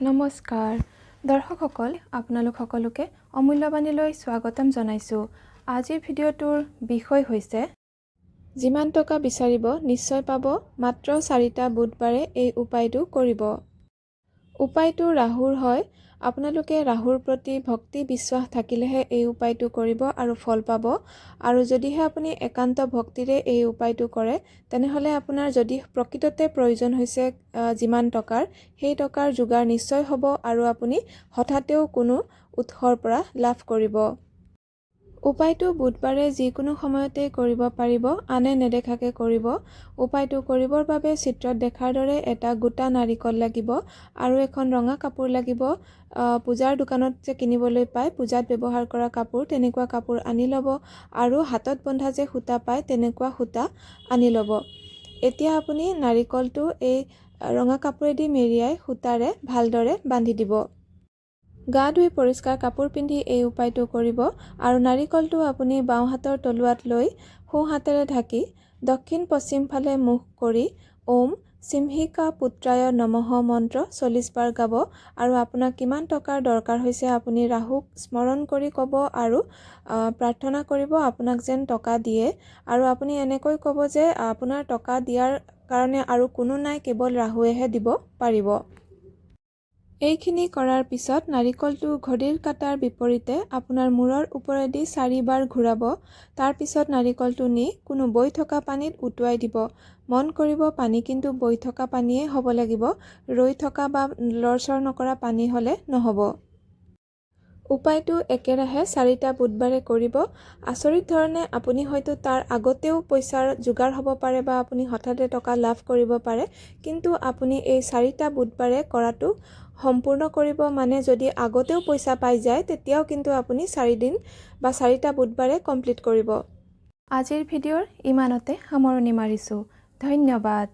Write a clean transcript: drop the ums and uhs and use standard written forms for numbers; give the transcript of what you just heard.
নমস্কাৰ দৰ্শকসকল আপোনালোক সকলোকে অমূল্যবাণীলৈ স্বাগতম জনাইছোঁ। আজিৰ ভিডিঅ'টোৰ বিষয় হৈছে যিমান টকা বিচাৰিব নিশ্চয় পাব, মাত্ৰ 4টা বুধবাৰে এই উপায়টো কৰিব। উপায়টো ৰাহুৰ হয়। আপোনালোকে ৰাহুৰ প্ৰতি ভক্তি বিশ্বাস থাকিলেহে এই উপায়টো কৰিব আৰু ফল পাব। আৰু যদিহে আপুনি একান্ত ভক্তিৰে এই উপায়টো কৰে তেনেহ'লে আপোনাৰ যদি প্ৰকৃততে প্ৰয়োজন হৈছে যিমান টকাৰ, সেই টকাৰ যোগাৰ নিশ্চয় হ'ব আৰু আপুনি হঠাতেও কোনো উৎসৰ পৰা লাভ কৰিব। উপায়টো বুধবাৰে যিকোনো সময়তে কৰিব পাৰিব, আনে নেদেখাকে কৰিব। উপায়টো কৰিবৰ বাবে চিত্ৰত দেখাৰ দৰে এটা গোটা নাৰিকল লাগিব আৰু এখন ৰঙা কাপোৰ লাগিব। পূজাৰ দোকানত যে কিনিবলৈ পায়, পূজাত ব্যৱহাৰ কৰা কাপোৰ, তেনেকুৱা কাপোৰ আনি ল'ব আৰু হাতত বন্ধা যে সূতা পায় তেনেকুৱা সূতা আনি ল'ব। এতিয়া আপুনি নাৰিকলটো এই ৰঙা কাপোৰেদি মেৰিয়াই সূতাৰে ভালদৰে বান্ধি দিব। গা ধুই পৰিষ্কাৰ কাপোৰ পিন্ধি এই উপায়টো কৰিব আৰু নাৰিকলটো আপুনি বাওঁ হাতৰ তলুৱাত লৈ সোঁ হাতেৰে ঢাকি দক্ষিণ পশ্চিম ফালে মুখ কৰি ওম সিংহিকা পুত্ৰায় নমঃ মন্ত্ৰ 40 বাৰ গাব আৰু আপোনাক কিমান টকাৰ দৰকাৰ হৈছে আপুনি ৰাহুক স্মৰণ কৰি ক'ব আৰু প্ৰাৰ্থনা কৰিব আপোনাক যেন টকা দিয়ে। আৰু আপুনি এনেকৈ ক'ব যে আপোনাৰ টকা দিয়াৰ কাৰণে আৰু কোনো নাই, কেৱল ৰাহুৱেহে দিব পাৰিব। এইখিনি কৰাৰ পিছত নাৰিকলটো ঘড়ীৰ কাঁটাৰ বিপৰীতে আপোনাৰ মূৰৰ ওপৰেদি 4 বাৰ ঘূৰাব। তাৰ পিছত নাৰিকলটো নি কোনো বৈ থকা পানীত উটুৱাই দিব। মন কৰিব পানী কিন্তু বৈ থকা পানীয়ে হ'ব লাগিব, ৰৈ থকা বা লৰচৰ নকৰা পানী হ'লে নহ'ব। উপায়টো একেৰাহে 4টা বুধবাৰে কৰিব। আচৰিত ধৰণে আপুনি হয়তো তাৰ আগতেও পইচাৰ যোগাৰ হ'ব পাৰে বা আপুনি হঠাতে টকা লাভ কৰিব পাৰে, কিন্তু আপুনি এই 4টা বুধবাৰে কৰাটো সম্পূৰ্ণ কৰিব। মানে যদি আগতেও পইচা পাই যায় তেতিয়াও কিন্তু আপুনি 4 দিন বা 4টা বুধবাৰে কমপ্লিট কৰিব। আজিৰ ভিডিঅ'ৰ ইমানতে সামৰণি মাৰিছোঁ। ধন্যবাদ।